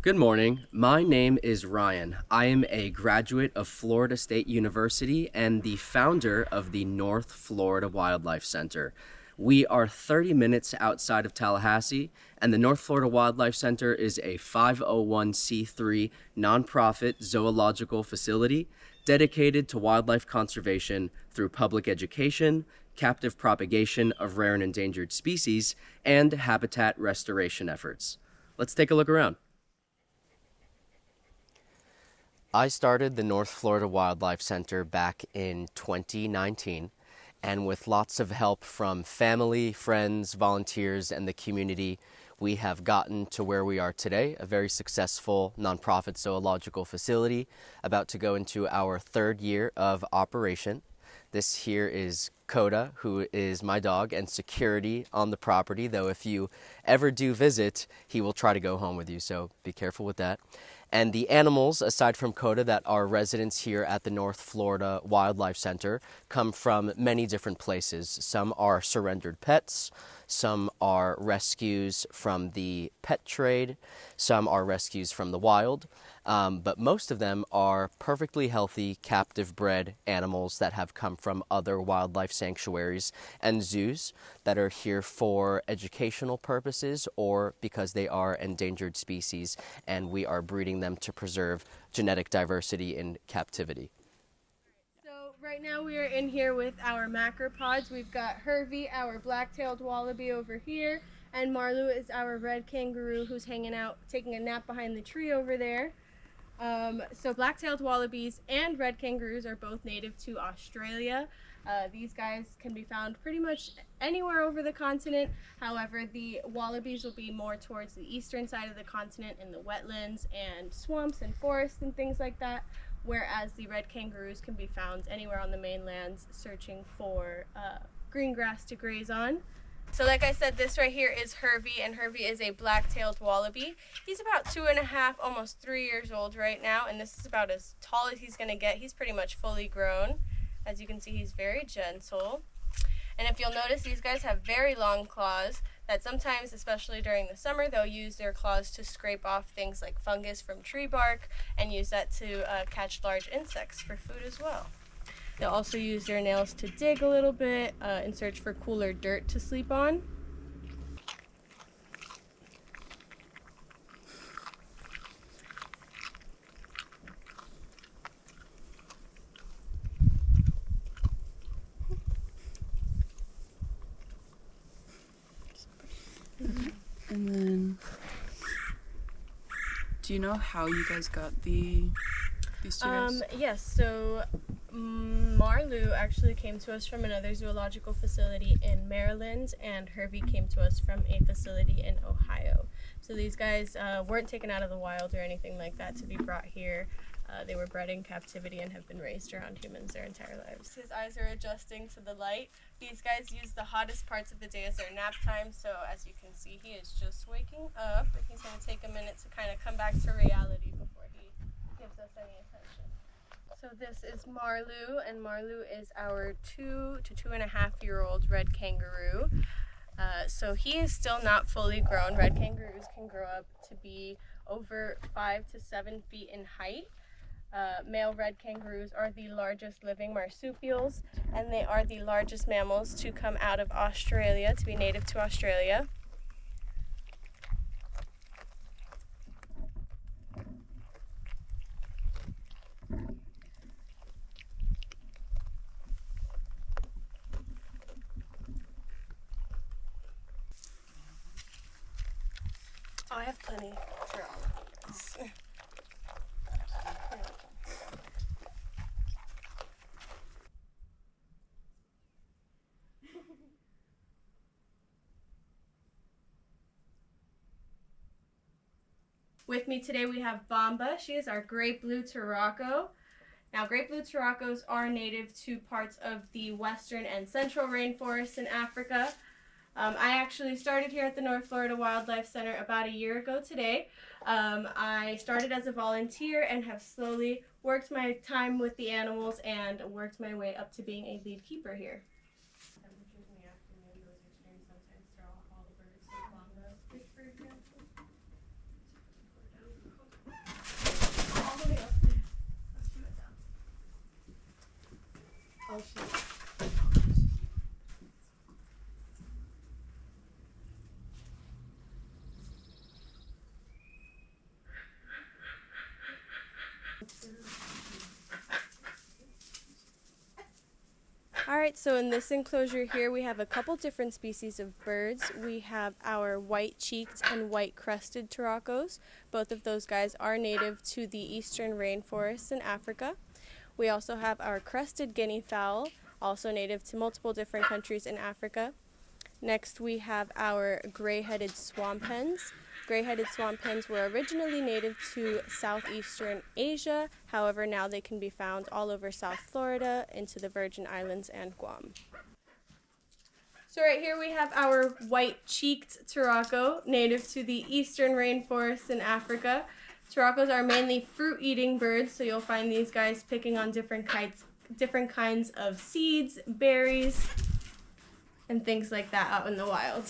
Good morning. My name is Ryan. I am a graduate of Florida State University and the founder of the North Florida Wildlife Center. We are 30 minutes outside of Tallahassee, and the North Florida Wildlife Center is a 501c3 nonprofit zoological facility dedicated to wildlife conservation through public education, captive propagation of rare and endangered species, and habitat restoration efforts. Let's take a look around. I started the North Florida Wildlife Center back in 2019, and with lots of help from family, friends, volunteers, and the community, we have gotten to where we are today, a very successful nonprofit zoological facility, about to go into our third year of operation. This here is Coda, who is my dog and security on the property, though if you ever do visit, he will try to go home with you, so be careful with that. And the animals, aside from Coda, that are residents here at the North Florida Wildlife Center come from many different places. Some are surrendered pets, some are rescues from the pet trade, some are rescues from the wild, but most of them are perfectly healthy, captive-bred animals that have come from other wildlife sanctuaries and zoos that are here for educational purposes or because they are endangered species and we are breeding them to preserve genetic diversity in captivity. So right now we are in here with our macropods. We've got Hervey, our black-tailed wallaby over here, and Marlu is our red kangaroo who's hanging out, taking a nap behind the tree over there. So black-tailed wallabies and red kangaroos are both native to Australia. These guys can be found pretty much anywhere over the continent. However, the wallabies will be more towards the eastern side of the continent in the wetlands and swamps and forests and things like that, whereas the red kangaroos can be found anywhere on the mainland searching for green grass to graze on. So like I said, this right here is Hervey, and Hervey is a black-tailed wallaby. He's about 2.5, almost 3 years old right now, and this is about as tall as he's gonna get. He's pretty much fully grown. As you can see, he's very gentle. And if you'll notice, these guys have very long claws that sometimes, especially during the summer, they'll use their claws to scrape off things like fungus from tree bark and use that to catch large insects for food as well. They'll also use their nails to dig a little bit in search for cooler dirt to sleep on. And then, do you know how you guys got these two guys? Yes, so Marlu actually came to us from another zoological facility in Maryland, and Hervey came to us from a facility in Ohio. So these guys weren't taken out of the wild or anything like that to be brought here. They were bred in captivity and have been raised around humans their entire lives. His eyes are adjusting to the light. These guys use the hottest parts of the day as their nap time, so as you can see, he is just waking up, and he's going to take a minute to kind of come back to reality before he gives us any attention. So this is Marlu, and Marlu is our 2 to 2.5-year-old red kangaroo. So he is still not fully grown. Red kangaroos can grow up to be over 5 to 7 feet in height. Male red kangaroos are the largest living marsupials, and they are the largest mammals to come out of Australia, to be native to Australia. Oh, I have plenty for all of us. With me today we have Bomba. She is our great blue Turako. Now, great blue Turacos are native to parts of the western and central rainforests in Africa. I actually started here at the North Florida Wildlife Center about a year ago today. I started as a volunteer and have slowly worked my time with the animals and worked my way up to being a lead keeper here. Temperatures in the afternoon, those extremes sometimes throw off all the birds, like Bomba, for example. Alright, so in this enclosure here we have a couple different species of birds. We have our white-cheeked and white-crested turacos. Both of those guys are native to the eastern rainforests in Africa. We also have our crested guinea fowl, also native to multiple different countries in Africa. Next we have our gray-headed swamp hens. Gray-headed swamp hens were originally native to southeastern Asia, however now they can be found all over South Florida, into the Virgin Islands and Guam. So right here we have our white-cheeked turaco, native to the eastern rainforests in Africa. Turacos are mainly fruit-eating birds, so you'll find these guys picking on different kinds of seeds, berries, and things like that out in the wild.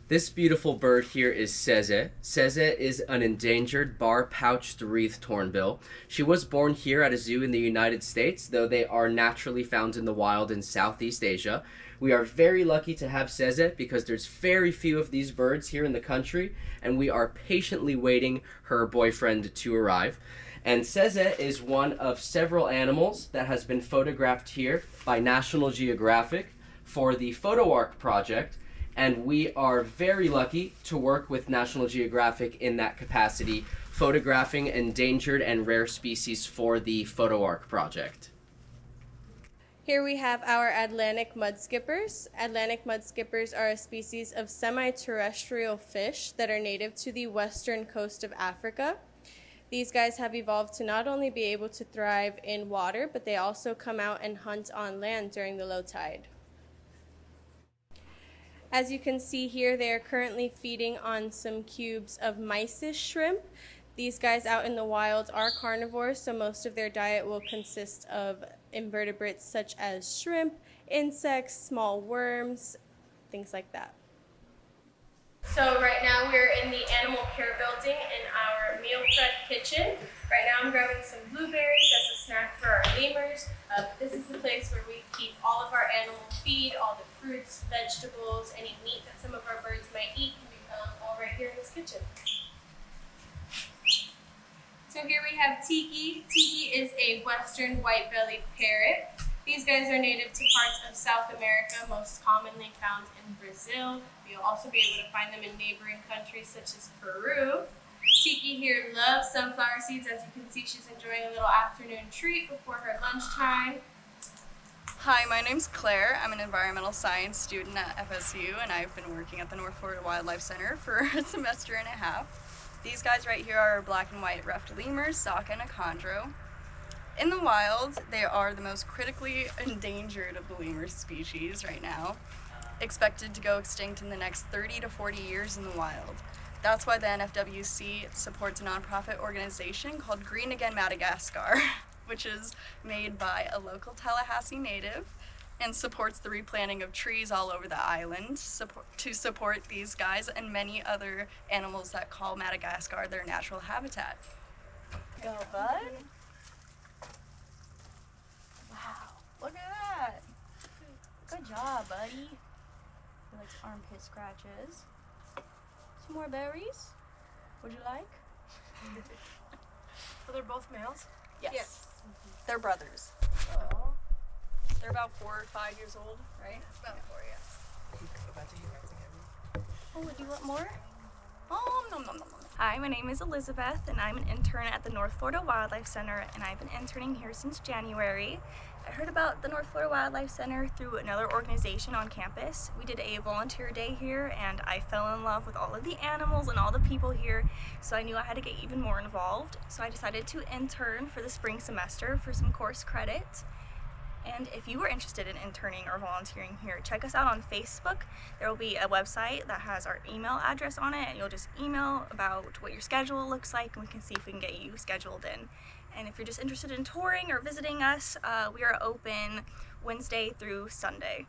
This beautiful bird here is Seze. Seze is an endangered bar-pouched wreathed hornbill. She was born here at a zoo in the United States, though they are naturally found in the wild in Southeast Asia. We are very lucky to have Seze because there's very few of these birds here in the country, and we are patiently waiting her boyfriend to arrive. And Seze is one of several animals that has been photographed here by National Geographic for the PhotoArk project. And we are very lucky to work with National Geographic in that capacity, photographing endangered and rare species for the PhotoArk project. Here we have our Atlantic mudskippers. Atlantic mudskippers are a species of semi-terrestrial fish that are native to the western coast of Africa. These guys have evolved to not only be able to thrive in water, but they also come out and hunt on land during the low tide. As you can see here, they are currently feeding on some cubes of mysis shrimp. These guys out in the wild are carnivores, so most of their diet will consist of invertebrates such as shrimp, insects, small worms, things like that. So right now we're in the animal care building in our meal prep kitchen. Right now I'm grabbing some blueberries as a snack for our lemurs. This is the place where we keep all of our animal feed, all the fruits, vegetables, any meat that some of our birds might eat can be found all right here in this kitchen. So here we have Tiki. Tiki is a western white-bellied parrot. These guys are native to parts of South America, most commonly found in Brazil. You'll also be able to find them in neighboring countries such as Peru. Tiki here loves sunflower seeds. As you can see, she's enjoying a little afternoon treat before her lunchtime. Hi, my name's Claire. I'm an environmental science student at FSU, and I've been working at the North Florida Wildlife Center for a semester and a half. These guys right here are black and white ruffed lemurs, Saka and Achondro. In the wild, they are the most critically endangered of the lemur species right now, expected to go extinct in the next 30 to 40 years in the wild. That's why the NFWC supports a nonprofit organization called Green Again Madagascar, which is made by a local Tallahassee native and supports the replanting of trees all over the island to support these guys and many other animals that call Madagascar their natural habitat. Go, bud. Wow, look at that. Good job, buddy. He likes armpit scratches. Some more berries? Would you like? So they're both males? Yes. They're brothers. Oh. They're about 4 or 5 years old, right? About 4, yeah. Oh, do you want more? Oh, nom nom nom nom. Hi, my name is Elizabeth, and I'm an intern at the North Florida Wildlife Center, and I've been interning here since January. I heard about the North Florida Wildlife Center through another organization on campus. We did a volunteer day here, and I fell in love with all of the animals and all the people here, so I knew I had to get even more involved. So I decided to intern for the spring semester for some course credit. And if you are interested in interning or volunteering here, check us out on Facebook. There will be a website that has our email address on it, and you'll just email about what your schedule looks like, and we can see if we can get you scheduled in. And if you're just interested in touring or visiting us, we are open Wednesday through Sunday.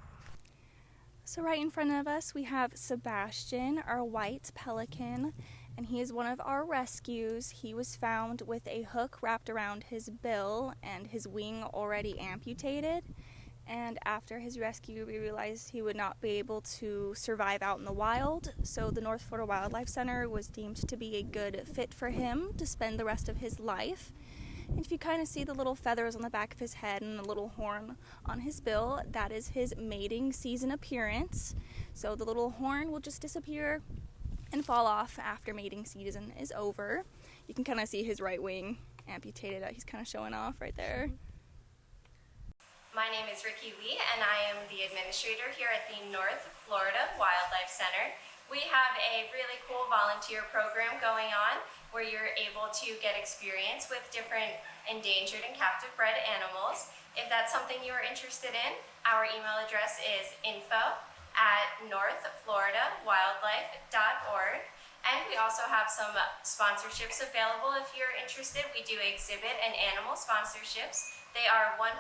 So right in front of us, we have Sebastian, our white pelican, and he is one of our rescues. He was found with a hook wrapped around his bill and his wing already amputated. And after his rescue, we realized he would not be able to survive out in the wild, so the North Florida Wildlife Center was deemed to be a good fit for him to spend the rest of his life. And if you kind of see the little feathers on the back of his head and the little horn on his bill, that is his mating season appearance. So the little horn will just disappear and fall off after mating season is over. You can kind of see his right wing amputated. He's kind of showing off right there. My name is Ricky Lee, and I am the administrator here at the North Florida Wildlife Center. We have a really cool volunteer program going on where you're able to get experience with different endangered and captive bred animals. If that's something you are interested in, our email address is info@northfloridawildlife.org. And we also have some sponsorships available if you're interested. We do exhibit and animal sponsorships. They are 100%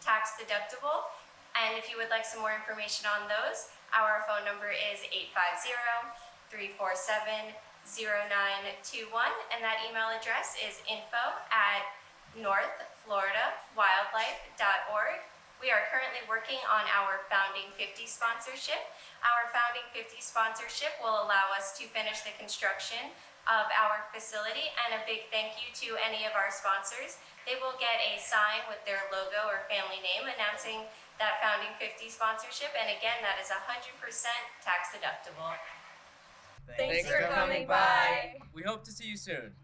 tax deductible. And if you would like some more information on those, our phone number is 850-347-0921. And that email address is info@northfloridawildlife.org. We are currently working on our Founding 50 sponsorship. Our Founding 50 sponsorship will allow us to finish the construction of our facility, and a big thank you to any of our sponsors. They will get a sign with their logo or family name announcing that Founding 50 sponsorship, and again, that is 100% tax deductible. Thanks for coming by. We hope to see you soon.